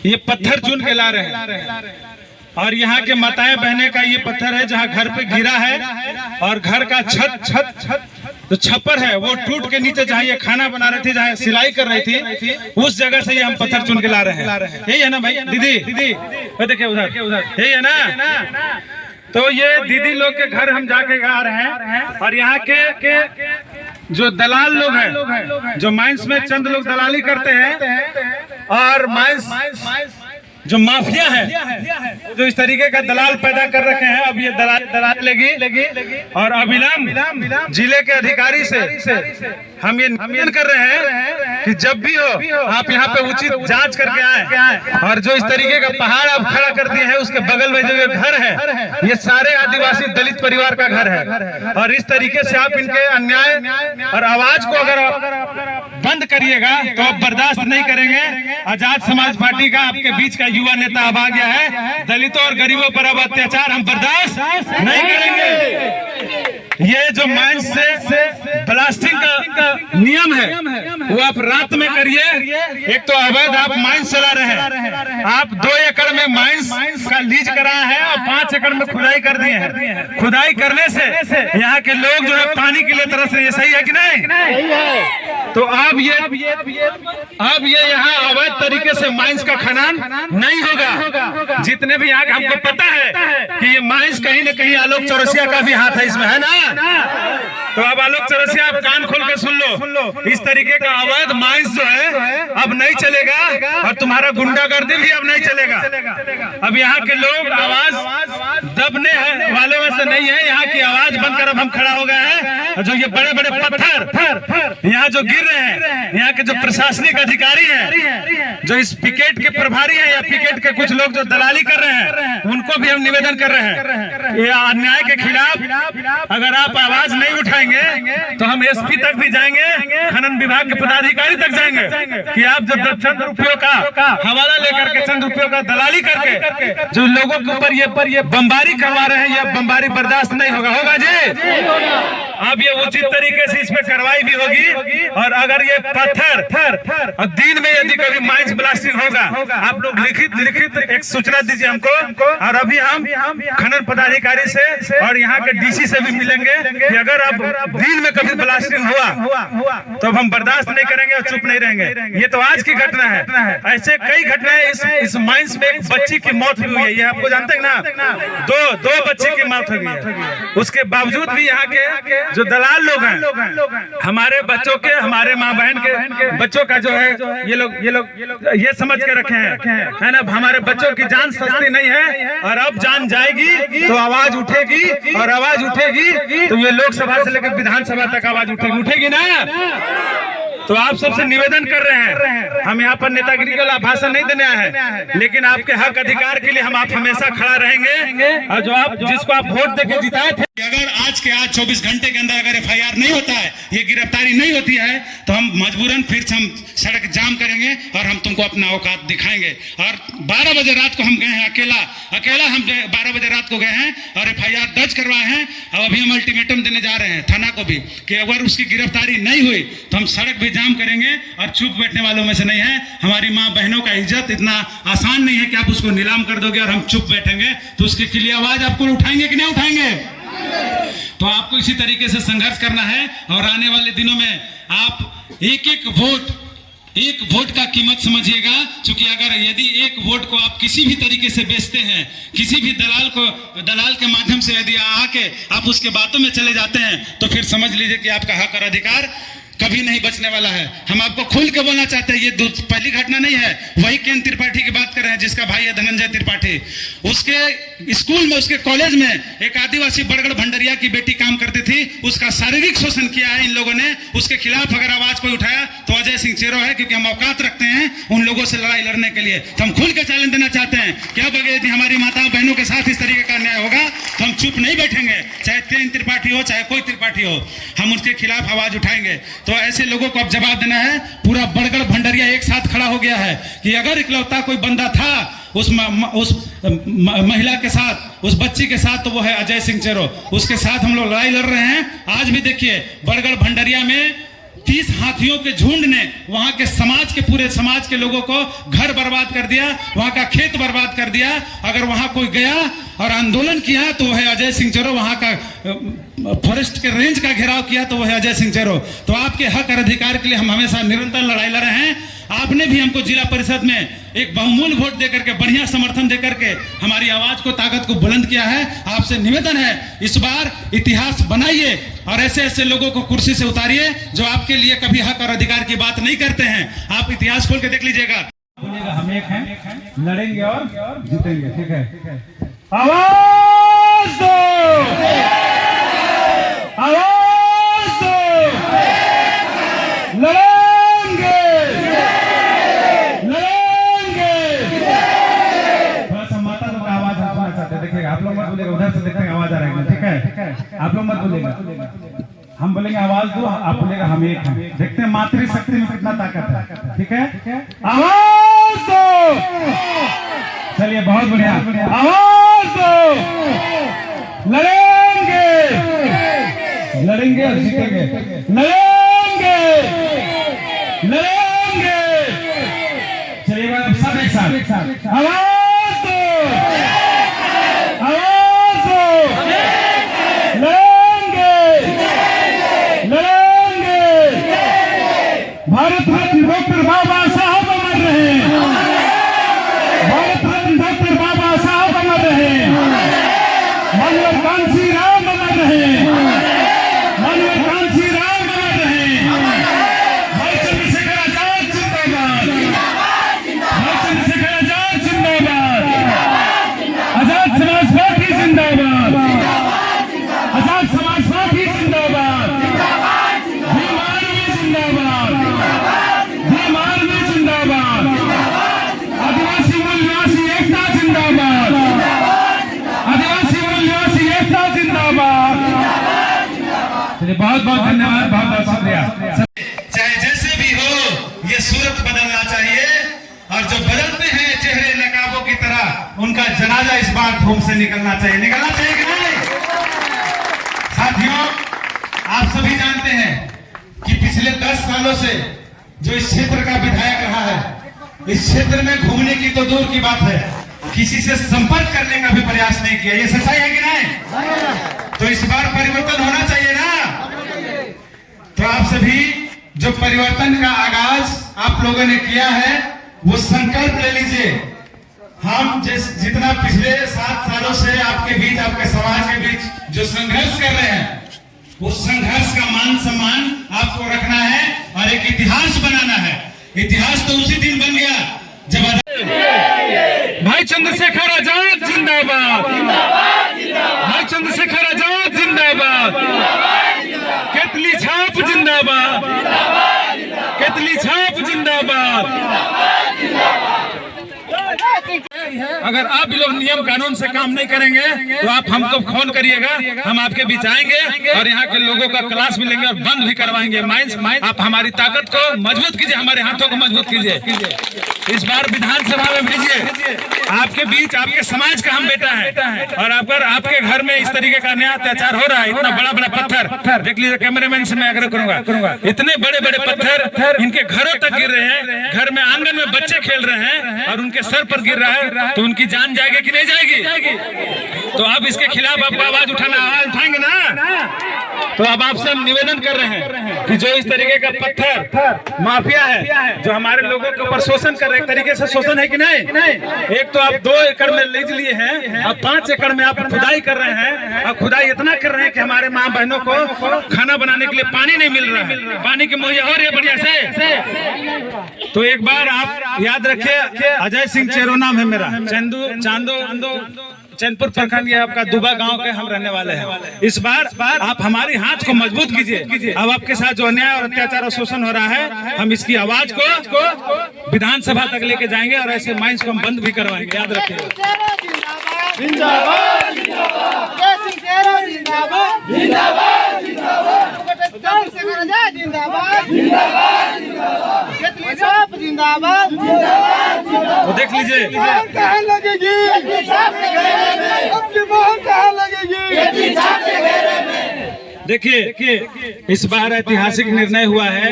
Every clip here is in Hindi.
ये पत्थर चुन के ला रहे हैं और यहाँ के माताएं बहने का ये पत्थर है जहाँ घर पे गिरा है और घर का छत जो छप्पर है वो टूट के नीचे जहाँ ये खाना बना रही थी, जहाँ सिलाई कर रही थी, उस जगह से ये हम पत्थर चुन के ला रहे हैं। यही है ना भाई दीदी? देखिए उधर यही है ना? तो ये दीदी लोग के घर हम जाके आ रहे हैं और यहाँ के जो दलाल लोग हैं, जो माइंस में चंद लोग दलाली करते हैं और माइंस जो माफिया है जो इस तरीके का दलाल पैदा कर रखे हैं, अब ये दलाल लगी और अविलंब जिले के अधिकारी से हम ये निवेदन कर रहे हैं कि जब भी हो आप यहाँ पे उचित जांच करके आए और जो इस तरीके का पहाड़ आप खड़ा कर दिए हैं उसके बगल में जो ये घर है ये सारे आदिवासी दलित परिवार का घर है और इस तरीके से आप इनके अन्याय और आवाज को अगर बंद करिएगा तो आप बर्दाश्त नहीं करेंगे। आजाद समाज पार्टी का आपके बीच का युवा नेता अब आ गया है। दलितों और गरीबों पर अब अत्याचार हम बर्दाश्त नहीं करेंगे। ये जो माइंस से ब्लास्टिंग का नियम है वो आप रात में करिए। एक तो अवैध आप माइंस चला रहे हैं, आप 2 एकड़ में माइंस का लीज कराया है और 5 एकड़ में खुदाई कर दिए हैं। खुदाई करने से यहाँ के लोग जो है पानी के लिए तरस रहे हैं, सही है कि नहीं? तो अब ये यहाँ अवैध तरीके से माइंस का खनन नहीं होगा। जितने भी यहाँ हमको पता है कि ये माइंस कहीं न कहीं आलोक चौरसिया का भी हाथ है इसमें, है ना? तो अब आलोक चौरसिया आप कान खोल के सुन लो, इस तरीके का अवैध माइंस जो है अब नहीं चलेगा और तुम्हारा गुंडागर्दी भी अब नहीं चलेगा। अब यहाँ के लोग आवाज दबने वाले में से नहीं है, यहाँ की आवाज बनकर अब हम खड़ा हो गए हैं। जो ये बड़े बड़े पत्थर यहाँ जो गिर रहे हैं, यहाँ के जो प्रशासनिक अधिकारी हैं, जो इस पिकेट के प्रभारी हैं या पिकेट के कुछ लोग जो दलाली कर रहे हैं, उनको भी हम निवेदन कर रहे हैं ये अन्याय के खिलाफ अगर आप आवाज नहीं उठाएंगे तो हम एसपी तक भी जाएंगे, खनन विभाग के पदाधिकारी तक जाएंगे कि आप जब चंद रुपयों का हवाला लेकर के चंद रुपयों का दलाली करके जो लोगों के ऊपर ये बमबारी करवा रहे हैं, यह बमबारी बर्दाश्त नहीं होगा जी। अब ये उचित तरीके से इसमें कार्रवाई भी होगी और अगर ये पत्थर और दिन में यदि कभी माइंस ब्लास्टिंग होगा, आप लोग लिखित एक सूचना दीजिए हमको और अभी हम खनन पदाधिकारी से और यहाँ के डीसी से भी मिलेंगे कि अगर अब दिन में कभी ब्लास्टिंग हुआ तो हम बर्दाश्त नहीं करेंगे और चुप नहीं रहेंगे। ये तो आज की घटना है, ऐसे कई घटनाएं इस माइंस में एक बच्ची की मौत हुई है, ये आपको जानते हैं ना? दो बच्ची की मौत हो गई है। उसके बावजूद भी यहाँ के जो दलाल लोग हैं हमारे बच्चों के, हमारे माँ बहन के बच्चों का जो है ये लोग ये समझ के रखे हैं, है ना? हमारे बच्चों की जान सस्ती नहीं है और अब जान जाएगी तो आवाज उठेगी और आवाज उठेगी तो ये लोकसभा से लेकर विधानसभा तक आवाज उठेगी ना? तो आप सबसे निवेदन कर रहे हैं, हम यहाँ पर नेतागिरी का भाषण नहीं देने आए हैं, लेकिन आपके हक अधिकार के लिए हम आप हमेशा खड़ा रहेंगे और जो आप जिसको आप वोट देके जिताए थे, अगर आज 24 घंटे के अंदर अगर FIR नहीं होता है, ये गिरफ्तारी नहीं होती है तो हम मजबूरन फिर से हम सड़क जाम करेंगे और हम तुमको अपना औकात दिखाएंगे। और 12 बजे रात को हम गए हैं अकेला हम 12 बजे रात को गए हैं और FIR दर्ज करवाए हैं। अब अभी हम अल्टीमेटम देने जा रहे हैं थाना को भी कि अगर उसकी गिरफ्तारी नहीं हुई तो हम सड़क भी जाम करेंगे और चुप बैठने वालों में से नहीं है। हमारी माँ बहनों का इज्जत इतना आसान नहीं है कि आप उसको नीलाम कर दोगे और हम चुप बैठेंगे, तो उसके लिए आवाज आपको उठाएंगे कि नहीं उठाएंगे? तो आपको इसी तरीके से संघर्ष करना है और आने वाले दिनों में आप एक वोट का कीमत समझिएगा, क्योंकि अगर यदि एक वोट को आप किसी भी तरीके से बेचते हैं, किसी भी दलाल के माध्यम से यदि आके आप उसके बातों में चले जाते हैं तो फिर समझ लीजिए कि आपका हक और अधिकार कभी नहीं बचने वाला है। हम आपको खुल के बोलना चाहते हैं, ये पहली घटना नहीं है। वही केन त्रिपाठी की बात कर रहे हैं जिसका भाई है धनंजय त्रिपाठी। उसके स्कूल में, उसके कॉलेज में एक आदिवासी बड़गड़ भंडरिया की बेटी काम करती थी, उसका शारीरिक शोषण किया है इन लोगों ने। उसके खिलाफ अगर आवाज कोई उठाया तो अजय सिंह चेरो है, क्योंकि हम औकात रखते हैं उन लोगों से लड़ाई लड़ने के लिए। तो हम खुल के चैलेंज देना चाहते हैं कि अब अगर यदि हमारी माताओं बहनों के साथ इस तरीके का अन्याय होगा तो हम चुप नहीं बैठेंगे, चाहे केन त्रिपाठी हो चाहे कोई त्रिपाठी हो, हम उसके खिलाफ आवाज उठाएंगे। तो ऐसे लोगों को अब जवाब देना है। पूरा बड़गड़ भंडरिया एक साथ खड़ा हो गया है कि अगर इकलौता कोई बंदा था उस महिला के साथ, उस बच्ची के साथ, तो वो है अजय सिंह चेरो। उसके साथ हम लोग लड़ाई लड़ रहे हैं। आज भी देखिए बड़गड़ भंडरिया में 30 हाथियों के झुंड ने वहां के समाज के पूरे समाज के लोगों को घर बर्बाद कर दिया, वहां का खेत बर्बाद कर दिया। अगर वहां कोई गया और आंदोलन किया तो वह अजय सिंह चेरो, वहां का फॉरेस्ट के रेंज का घेराव किया तो वह अजय सिंह चेरो। तो आपके हक और अधिकार के लिए हम हमेशा निरंतर लड़ाई लड़ रहे हैं। आपने भी हमको जिला परिषद में एक बहुमूल्य वोट देकर के, बढ़िया समर्थन देकर के हमारी आवाज को, ताकत को बुलंद किया है। आपसे निवेदन है, इस बार इतिहास बनाइए और ऐसे ऐसे लोगों को कुर्सी से उतारिए जो आपके लिए कभी हक और अधिकार की बात नहीं करते हैं। आप इतिहास खोल के देख लीजिएगा। हम एक हैं, लड़ेंगे और जीतेंगे, ठीक है? आवाज दो, आवाज दो, लड़ेंगे, लड़ेंगे। थोड़ा सा माता लोग आवाज सुनना चाहते हैं, देखिएगा। आप लोग मत बोलेगा, उधर से देखते हैं आवाज आ रहा है, ठीक है? आप लोग मत बोलेगा, हम बोलेंगे आवाज दो, आप बोलेगा हम एक हैं। देखते हैं मातृशक्ति में कितना ताकत है, ठीक है? आवाज दो। चलिए, बहुत बढ़िया, आवाज दो। लड़ेंगे, लड़ेंगे और जीतेंगे, लड़ेंगे, लड़ेंगे। चलिए सब एक साथ, आवाज दो, आवाज दो, लड़ेंगे, लड़ेंगे। भारत रत्न डॉक्टर बाबा साहब अमर रहे, भारत रत्न डॉक्टर बाबा साहब अमर रहे, मानव कांसी राम अमर रहे, मानव कांसी राम अमर रहे। भाई चंद्रशेखर आजाद जिंदाबाद, भाई चंद्रशेखर आजाद जिंदाबाद, आजाद समाज पार्टी जिंदाबाद, आजाद समाज पार्टी जिंदाबाद, भीम आर्मी जिंदाबाद, भीम आर्मी जिंदाबाद, आदिवासी मूल निवासी एकता जिंदाबाद, आदिवासी मूल निवासी एकता जिंदाबाद। चलिए, बहुत बहुत धन्यवाद, बहुत बहुत शुक्रिया। चाहे जैसे भी हो, ये सूरत बदलना चाहिए और जो बदलते हैं चेहरे नकाबों की तरह, उनका जनाजा इस बार धूम से निकलना चाहिए, निकलना चाहिए कि नहीं? साथियों, आप सभी जानते हैं कि पिछले 10 सालों से जो इस क्षेत्र का विधायक रहा है, इस क्षेत्र में घूमने की तो दूर की बात है, किसी से संपर्क करने का भी प्रयास नहीं किया। ये सच्चाई है कि नहीं? तो इस बार परिवर्तन होना चाहिए ना। तो आप सभी जो परिवर्तन का आगाज आप लोगों ने किया है, वो संकल्प ले लीजिए। हम जितना पिछले 7 सालों से आपके बीच, आपके समाज के बीच जो संघर्ष कर रहे हैं, उस संघर्ष का मान सम्मान आपको रखना है और एक इतिहास बनाना है। इतिहास तो उसी दिन बन गया जब भाई चंद्रशेखर आजाद जिंदाबाद, भाई चंद्रशेखर आजाद जिंदाबाद, केतली छाप जिंदाबाद, केतली छाप जिंदाबाद। अगर आप लोग नियम कानून से काम नहीं करेंगे तो आप हमको फोन करिएगा, हम आपके बीच आएंगे और यहाँ के लोगों का क्लास भी लेंगे और बंद भी करवाएंगे। आप हमारी ताकत को मजबूत कीजिए, हमारे हाथों को मजबूत कीजिए। इस बार विधानसभा में भेजिए। आपके बीच, आपके समाज का हम बेटा है और अगर आपके घर में इस तरीके का अन्याय अत्याचार हो रहा है, इतना बड़ा बड़ा पत्थर देख लीजिए, कैमरामैन से मैं आग्रह करूंगा, इतने बड़े बड़े पत्थर इनके घरों तक गिर रहे हैं, घर में आंगन में बच्चे खेल रहे हैं और उनके सर पर गिर रहा है, तो उनकी जान जाएगी कि नहीं जाएगी? तो अब इसके खिलाफ आपको आवाज उठाना, आवाज उठाएंगे ना? तो अब आपसे हम निवेदन कर रहे हैं कि जो इस तरीके का पत्थर माफिया है, जो हमारे लोगों के ऊपर शोषण कर रहे हैं, एक तरीके से शोषण है कि नहीं? एक तो आप 2 एकड़ में लीज लिए हैं, अब 5 एकड़ में आप खुदाई कर रहे हैं और खुदाई इतना कर रहे हैं कि हमारे माँ बहनों को खाना बनाने के लिए पानी नहीं मिल रहा है, पानी की मुहैया हो रही है बढ़िया से। तो एक बार आप याद रखिए, अजय सिंह चेरो नाम है मेरा, चैनपुर प्रखंड, ये आपका दुबा गांव के हम रहने वाले हैं। इस बार आप हमारी हाथ को मजबूत कीजिए। अब आपके साथ जो अन्याय और अत्याचार और शोषण हो रहा है, हम इसकी आवाज को विधानसभा तक लेके जाएंगे और ऐसे माइंस को हम बंद भी करवाएंगे, याद रखिए। जिंदाबाद जिंदाबाद, जिंदाबाद जिंदाबाद, जिंदाबाद जिंदाबाद, जिंदाबाद जिंदाबाद। तो देख लीजिए, कहाँ लगेगी अब की मोहर, कहाँ लगेगी? देखिए इस बार ऐतिहासिक निर्णय हुआ है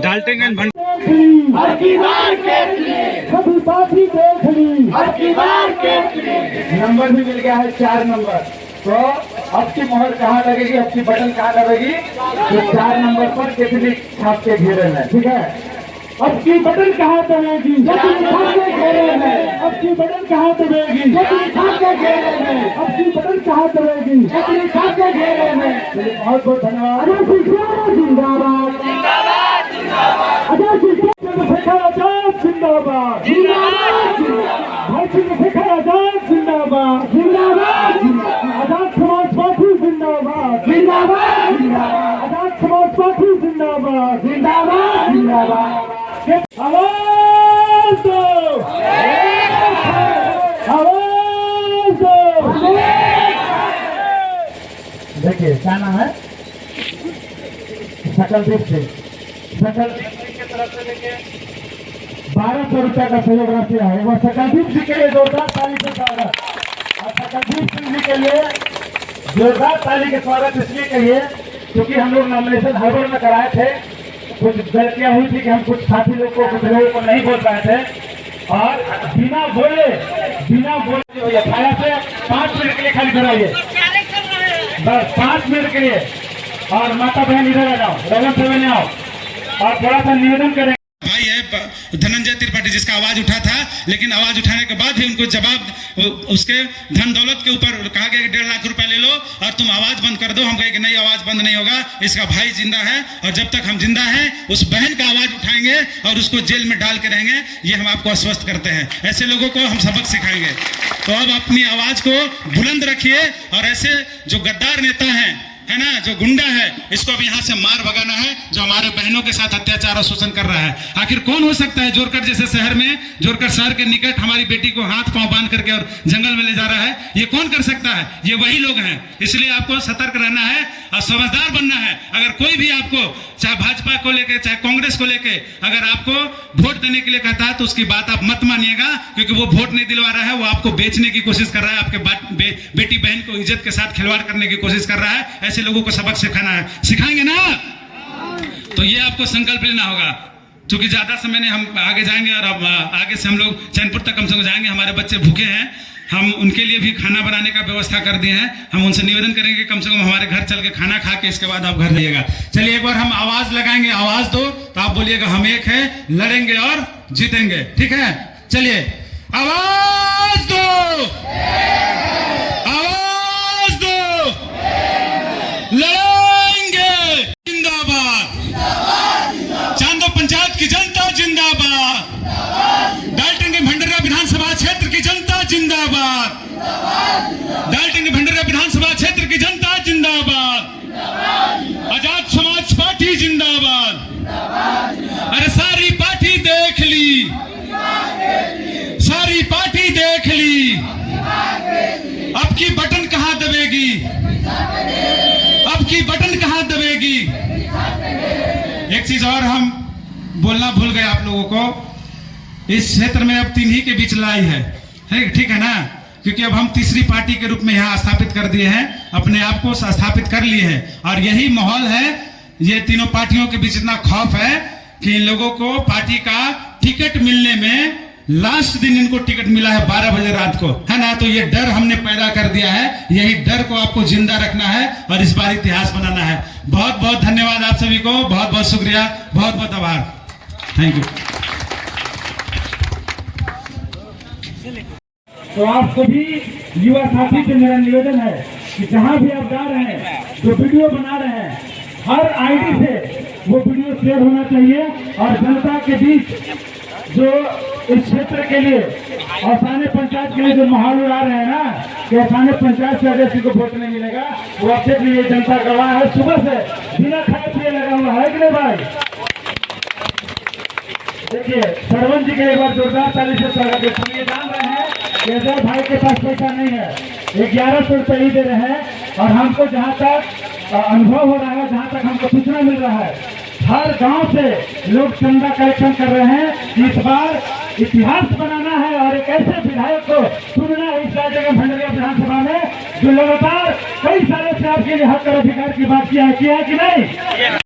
डाल्टनगंज अब की बार सभी पार्टी देख ली, अब की बार नंबर भी मिल गया है 4 नंबर। तो अब की मोहर कहाँ लगेगी, अब की बटन कहाँ लगेगी, तो 4 नंबर पर केतली छाप के घेरे में, ठीक है। अब की बटन कहाँ दबेगी, छाप के घेरे में। अब की बटन कहाँ दबेगी, छाप के घेरे में। अब की बटन कहाँ दबेगी, छाप के घेरे में। बहुत बहुत धन्यवाद। जिंदाबाद चंद्रशेखर आजाद जिंदाबाद, भाई चंद्रशेखर आजाद जिंदाबाद, आजाद समाज पार्टी जिंदाबाद, आजाद समाज पार्टी जिंदाबाद, आवाज दो, आवाज दो। देखिए क्या नाम है, सकलदीप सिंह। सकलदीप सिंह की तरफ से देखिए 1200 रुपया का सहयोग राशि है। वो सकलदीप सिंह के लिए जोरदार ताली से स्वागत। और सकलदीप सिंह जी के लिए जोरदार ताली के स्वागत इसलिए कहिए क्योंकि हम लोग नॉमिनेशन हड़बड़ में कराए थे, कुछ गलतियां हुई थी कि हम कुछ साथी लोग को, कुछ लोगों को नहीं बोल पाए थे और बिना बोले भैया खाया से 5 मिनट के लिए खाली कराइए, बस 5 मिनट के लिए। और माता बहन इधर आ जाओ, रगन से बने आओ और थोड़ा सा निवेदन करें। भाई है धनंजय त्रिपाठी जिसका आवाज उठा था, लेकिन आवाज उठाने के बाद भी उनको जवाब उसके धन दौलत के ऊपर कहा गया कि 1.5 लाख रुपया ले लो और तुम आवाज बंद कर दो। हम कहे कि नहीं, आवाज बंद नहीं होगा, इसका भाई जिंदा है और जब तक हम जिंदा हैं उस बहन का आवाज उठाएंगे और उसको जेल में डाल के रहेंगे, ये हम आपको आश्वस्त करते हैं। ऐसे लोगों को हम सबक सिखाएंगे। तो अब अपनी आवाज को बुलंद रखिए और ऐसे जो गद्दार नेता है ना, जो गुंडा है, इसको अब यहाँ से मार भगाना है जो हमारे बहनों के साथ अत्याचार और शोषण कर रहा है। आखिर कौन हो सकता है जोरकर जैसे शहर में, जोरकर शहर के निकट हमारी बेटी को हाथ पांव बांध करके और जंगल में ले जा रहा है? ये कौन कर सकता है? ये वही लोग हैं। इसलिए आपको सतर्क रहना है और समझदार बनना है। अगर कोई भी आपको, चाहे भाजपा को लेकर चाहे कांग्रेस को लेकर, अगर आपको वोट देने के लिए कहता है तो उसकी बात आप मत मानिएगा, क्योंकि वो वोट नहीं दिलवा रहा है, वो आपको बेचने की कोशिश कर रहा है, आपके बेटी बहन को इज्जत के साथ खिलवाड़ करने की कोशिश कर रहा है। ऐसे लोगों को सबक सिखाना है, सिखाएंगे ना? तो ये आपको संकल्प लेना होगा, क्योंकि ज्यादा समय नहीं, हम आगे जाएंगे और अब आगे से हम लोग चैनपुर तक कम से कम जाएंगे। हमारे बच्चे भूखे हैं, हम उनके लिए भी खाना बनाने का व्यवस्था कर दिए हैं। हम उनसे निवेदन करेंगे कम से कम हमारे घर चल के खाना खा के इसके बाद आप घर जाइएगा। चलिए एक बार हम आवाज लगाएंगे, आवाज दो तो आप बोलिएगा हम एक है, लड़ेंगे और जीतेंगे, ठीक है? चलिए आवाज दो, आवाज दो, लड़ेंगे, जिंदाबाद, चांदो पंचायत की जनता जिंदाबाद, डाल्टनगंज भंडारा विधानसभा क्षेत्र की जनता जिंदाबाद, डाल्टनगंज भंडारा विधानसभा क्षेत्र की जनता जिंदाबाद, आजाद समाज पार्टी जिंदाबाद। अरे सारी पार्टी देख ली, सारी पार्टी देख ली, अब की बटन कहां दबेगी, अब की बटन कहां दबेगी। एक चीज और हम बोलना भूल गए आप लोगों को, इस क्षेत्र में अब 3 ही के बीच लड़ाई है, ठीक है ना? क्योंकि अब हम तीसरी पार्टी के रूप में यहाँ स्थापित कर दिए हैं, अपने आप को स्थापित कर लिए हैं और यही माहौल है। ये तीनों पार्टियों के बीच इतना खौफ है कि इन लोगों को पार्टी का टिकट मिलने में, लास्ट दिन इनको टिकट मिला है 12 बजे रात को, है ना? तो ये डर हमने पैदा कर दिया है, यही डर को आपको जिंदा रखना है और इस बार इतिहास बनाना है। बहुत बहुत धन्यवाद आप सभी को, बहुत बहुत शुक्रिया, बहुत बहुत आभार, थैंक यू। तो आप सभी युवा साथी से मेरा निवेदन है कि जहां भी आप जा रहे हैं, जो वीडियो बना रहे हैं, हर आईडी से वो वीडियो शेयर होना चाहिए और जनता के बीच जो इस क्षेत्र के लिए औसाने पंचायत के लिए जो माहौल उड़ा रहे हैं ना कि औसाने पंचायत से अगर किसी को वोट नहीं मिलेगा, वो आप देख लीजिए, जनता गवाह है, सुबह से बिना खाए पिए लगा हुआ है कि नहीं भाई? देखिए सरपंच जी के एक बार जोरदार ताली से स्वागत है। ये जान रहे हैं कि अजय भाई के पास पैसा नहीं है, 1100 रुपये ही दे रहे हैं और हमको जहाँ तक अनुभव हो रहा है, जहाँ तक हमको सूचना मिल रहा है, हर गांव से लोग चंदा कलेक्शन कर रहे हैं। इस बार इतिहास बनाना है और एक ऐसे विधायक को चुनना है इस राज्य के भंडारा विधानसभा में जो लगातार कई सालों से आपके लिए हक और अधिकार की बात किया है कि नहीं?